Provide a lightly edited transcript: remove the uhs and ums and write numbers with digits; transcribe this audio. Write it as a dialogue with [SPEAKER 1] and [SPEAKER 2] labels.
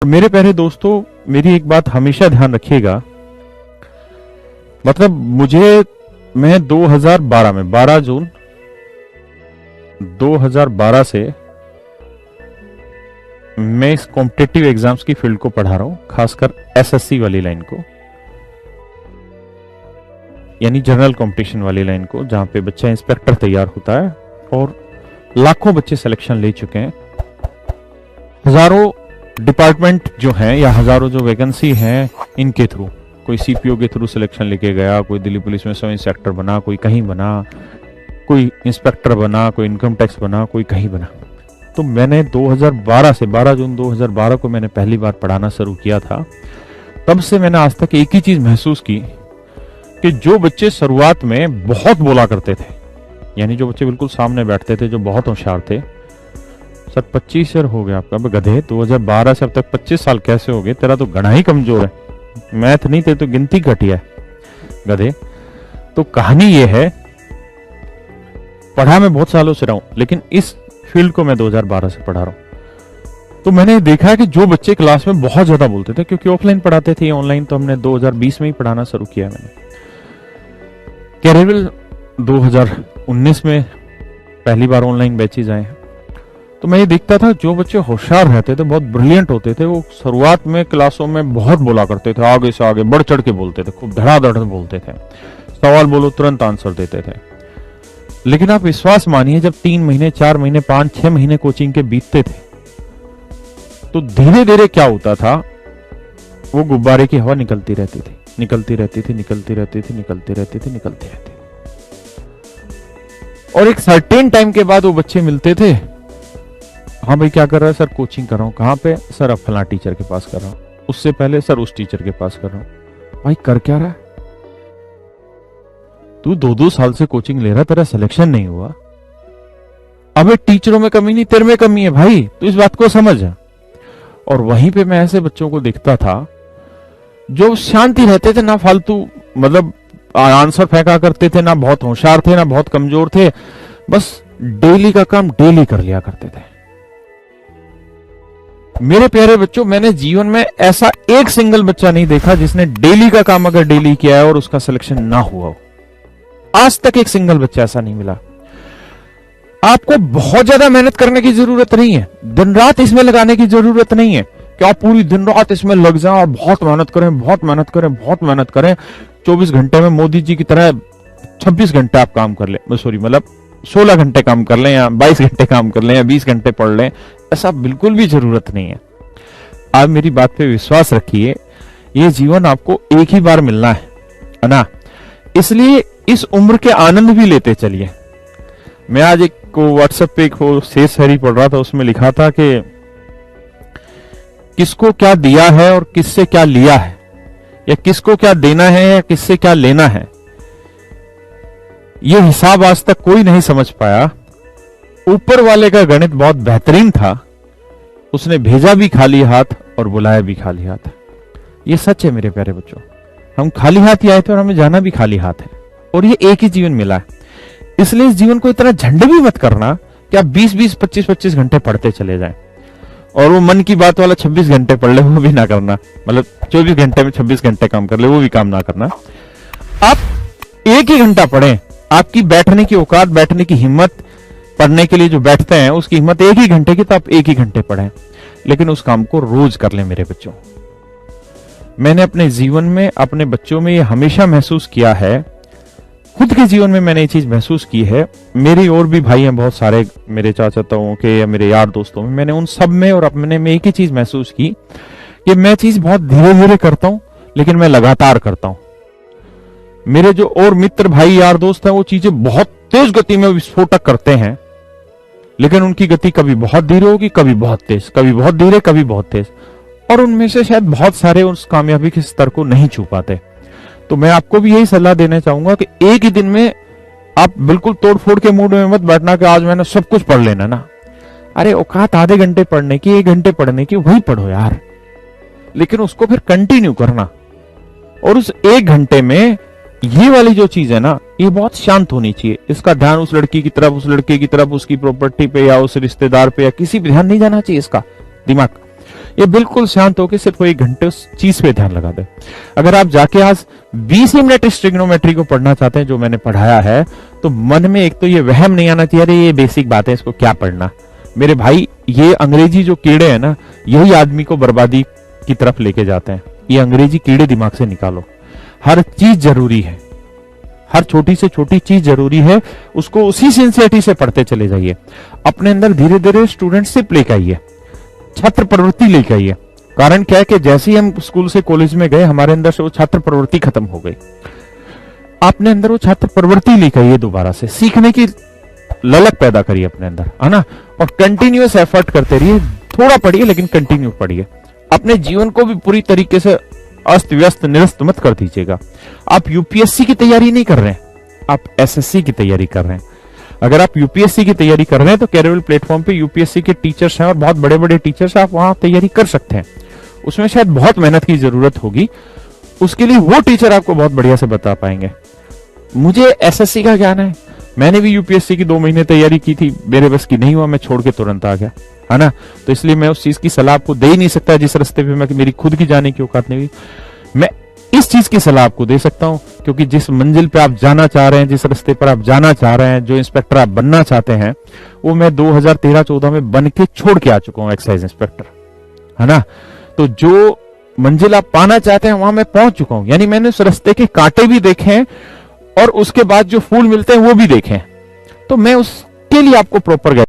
[SPEAKER 1] मेरे प्यारे दोस्तों, मेरी एक बात हमेशा ध्यान रखिएगा। मतलब मैं 2012 में 12 जून 2012 से मैं इस कॉम्पिटिटिव एग्जाम्स की फील्ड को पढ़ा रहा हूं, खासकर एसएससी वाली लाइन को, यानी जनरल कंपटीशन वाली लाइन को, जहां पे बच्चा इंस्पेक्टर तैयार होता है और लाखों बच्चे सिलेक्शन ले चुके हैं। हजारों डिपार्टमेंट जो हैं या हजारों जो वैकेंसी हैं, इनके थ्रू कोई सीपीओ के थ्रू सिलेक्शन लेके गया, कोई दिल्ली पुलिस में सब इंस्पेक्टर बना, कोई कहीं बना, कोई इंस्पेक्टर बना, कोई इनकम टैक्स बना, कोई कहीं बना। तो मैंने 2012 से 12 जून 2012 को मैंने पहली बार पढ़ाना शुरू किया था। तब से मैंने आज तक एक ही चीज महसूस की कि जो बच्चे शुरुआत में बहुत बोला करते थे, यानी जो बच्चे बिल्कुल सामने बैठते थे, जो बहुत होशियार थे। सर 25 ईयर हो गया आपका, 2012 से अब तक 25 साल कैसे हो गए? तेरा तो गणा ही कमजोर है, मैथ नहीं, तेरी तो गिनती घटिया है गधे। तो कहानी ये है, पढ़ा मैं बहुत सालों से रहा हूं, लेकिन इस फील्ड को मैं 2012 से पढ़ा रहा हूं। तो मैंने देखा कि जो बच्चे क्लास में बहुत ज्यादा बोलते थे, क्योंकि ऑफलाइन पढ़ाते थे, ऑनलाइन तो हमने 2020 में ही पढ़ाना शुरू किया। मैंने कैरियर 2019 में पहली बार ऑनलाइन बैचेज आए। तो मैं ये देखता था जो बच्चे होशियार रहते थे, बहुत ब्रिलियंट होते थे, वो शुरुआत में क्लासों में बहुत बोला करते थे, आगे से आगे बढ़ चढ़ के बोलते थे, खूब धड़ाधड़ बोलते थे, सवाल बोलो तुरंत आंसर देते थे। लेकिन आप विश्वास मानिए, जब 3 महीने 4 महीने 5-6 महीने कोचिंग के बीतते थे, तो धीरे धीरे क्या होता था, वो गुब्बारे की हवा निकलती रहती थी, निकलती रहती थी, निकलती रहती थी, निकलती रहती थी, निकलती रहती थी। और एक सर्टेन टाइम के बाद वो बच्चे मिलते थे। हाँ भाई, क्या कर रहा है? सर कोचिंग कर रहा हूं। कहाँ पे? सर अब फलां टीचर के पास कर रहा हूं। उससे पहले सर उस टीचर के पास कर रहा हूं। भाई कर क्या रहा है तू? 2-2 साल से कोचिंग ले रहा, तेरा सिलेक्शन नहीं हुआ। अबे टीचरों में कमी नहीं, तेरे में कमी है भाई, तो इस बात को समझ। और वहीं पे मैं ऐसे बच्चों को देखता था जो शांति रहते थे, ना फालतू मतलब आंसर फेंका करते थे, ना बहुत होशियार थे, ना बहुत कमजोर थे, बस डेली का काम डेली कर लिया करते थे। मेरे प्यारे बच्चों, मैंने जीवन में ऐसा एक सिंगल बच्चा नहीं देखा जिसने डेली का काम अगर डेली किया है और उसका सिलेक्शन ना हुआ हो। आज तक एक सिंगल बच्चा ऐसा नहीं मिला। आपको बहुत ज्यादा मेहनत करने की जरूरत नहीं है, दिन रात इसमें लगाने की जरूरत नहीं है कि आप पूरी दिन रात इसमें लग जाओ और बहुत मेहनत करें, बहुत मेहनत करें, बहुत मेहनत करें। 24 घंटे में मोदी जी की तरह 26 घंटे आप काम कर ले, सॉरी मतलब 16 घंटे काम कर लें या 22 घंटे काम कर लें या 20 घंटे पढ़ लें, ऐसा बिल्कुल भी जरूरत नहीं है। आप मेरी बात पे विश्वास रखिए, ये जीवन आपको एक ही बार मिलना है ना, इसलिए इस उम्र के आनंद भी लेते चलिए। मैं आज एक व्हाट्सएप पे एक शेष शायरी पढ़ रहा था, उसमें लिखा था कि किसको क्या दिया है और किससे क्या लिया है, या किसको क्या देना है या किससे क्या लेना है, यह हिसाब आज तक कोई नहीं समझ पाया। ऊपर वाले का गणित बहुत बेहतरीन था, उसने भेजा भी खाली हाथ और बुलाया भी खाली हाथ। ये सच है मेरे प्यारे बच्चों, हम खाली हाथ ही आए थे और हमें जाना भी खाली हाथ है, और ये एक ही जीवन मिला है। इसलिए इस जीवन को इतना झंड भी मत करना कि आप 20-20, 25-25 घंटे पढ़ते चले जाएं, और वो मन की बात वाला 26 घंटे पढ़ ले, वो भी ना करना। मतलब 24 घंटे में 26 घंटे काम कर ले, वो भी काम ना करना। आप एक ही घंटा पढ़ें, आपकी बैठने की औकात, बैठने की हिम्मत, पढ़ने के लिए जो बैठते हैं उसकी हिम्मत एक ही घंटे की, तो आप एक ही घंटे पढ़ें, लेकिन उस काम को रोज कर लें मेरे बच्चों। मैंने अपने जीवन में, अपने बच्चों में ये हमेशा महसूस किया है, खुद के जीवन में मैंने ये चीज महसूस की है। मेरे और भी भाई हैं बहुत सारे, मेरे चाचा ताऊ के या मेरे यार दोस्तों में, मैंने उन सब में और अपने में एक ही चीज महसूस की कि मैं चीज बहुत धीरे धीरे करता हूं, लेकिन मैं लगातार करता हूं। मेरे जो और मित्र भाई यार दोस्त हैं, वो चीजें बहुत तेज गति में विस्फोटक करते हैं, लेकिन उनकी गति कभी बहुत धीरे होगी, कभी बहुत तेज, कभी बहुत धीरे, कभी बहुत तेज, और उनमें से शायद बहुत सारे उस कामयाबी के स्तर को नहीं छू पाते। तो मैं आपको भी यही सलाह देना चाहूंगा कि एक ही दिन में आप बिल्कुल तोड़फोड़ के मूड में मत बैठना कि आज मैंने सब कुछ पढ़ लेना ना। अरे औकात आधे घंटे पढ़ने की, 1 घंटे पढ़ने की, वही पढ़ो यार, लेकिन उसको फिर कंटिन्यू करना। और उस 1 घंटे में ये वाली जो चीज है ना, ये बहुत शांत होनी चाहिए। इसका ध्यान उस लड़की की तरफ, उस लड़के की तरफ, उसकी प्रॉपर्टी पे या उस रिश्तेदार पे या किसी पे ध्यान नहीं जाना चाहिए। इसका दिमाग ये बिल्कुल शांत होकर सिर्फ 1 घंटे उस चीज पे ध्यान लगा दे। अगर आप जाके आज 20 ही मिनट इस ट्रिग्नोमेट्री को पढ़ना चाहते हैं जो मैंने पढ़ाया है, तो मन में एक तो ये वहम नहीं आना चाहिए, अरे ये बेसिक बात है, इसको क्या पढ़ना। मेरे भाई, ये अंग्रेजी जो कीड़े हैं ना, यही आदमी को बर्बादी की तरफ लेके जाते हैं। ये अंग्रेजी कीड़े दिमाग से निकालो। हर चीज जरूरी है, हर छोटी से छोटी चीज जरूरी है, उसको उसी सिंसियरिटी से पढ़ते चले जाइए। अपने अंदर धीरे धीरे स्टूडेंटशिप लेके आइए, छात्र प्रवृत्ति लेके आइए। कारण क्या है कि जैसे ही हम स्कूल से कॉलेज में गए, हमारे अंदर से वो छात्र प्रवृत्ति खत्म हो गई। आपने अंदर वो छात्र प्रवृत्ति लेके आइए, दोबारा से सीखने की ललक पैदा करिए अपने अंदर, है ना। और कंटिन्यूअस एफर्ट करते रहिए, थोड़ा पढ़िए लेकिन कंटिन्यू पढ़िए। अपने जीवन को भी पूरी तरीके से अस्त व्यस्त निरस्त मत कर दीजिएगा। आप यूपीएससी की तैयारी नहीं कर रहे हैं, आप एसएससी की तैयारी कर रहे हैं। अगर आप यूपीएससी की तैयारी कर रहे हैं तो कैरियर प्लेटफॉर्म पे यूपीएससी के टीचर्स हैं और बहुत बड़े बड़े टीचर्स हैं, आप वहां तैयारी कर सकते हैं। उसमें शायद बहुत मेहनत की जरूरत होगी, उसके लिए वो टीचर आपको बहुत बढ़िया से बता पाएंगे। मुझे एसएससी का ज्ञान है, मैंने भी यूपीएससी की 2 महीने तैयारी की थी, मेरे बस की नहीं हुआ, मैं छोड़ के तुरंत आ गया, है ना। तो इसलिए मैं उस चीज की सलाह आपको दे ही नहीं सकता जिस रास्ते पे मैं मेरी खुद की जाने की औकात नहीं हुई। मैं इस चीज की सलाह आपको दे सकता हूं क्योंकि जिस मंजिल पे आप जाना चाह रहे हैं, जिस रास्ते पर आप जाना चाह रहे हैं, जो इंस्पेक्टर आप बनना चाहते हैं, वो मैं 2013-14 में बन के छोड़ के आ चुका हूं, एक्साइज इंस्पेक्टर, है ना। तो जो मंजिल आप पाना चाहते हैं वहां मैं पहुंच चुका हूं, यानी मैंने उस रास्ते के कांटे भी देखे हैं और उसके बाद जो फूल मिलते हैं वो भी देखे हैं। तो मैं उसके लिए आपको प्रॉपर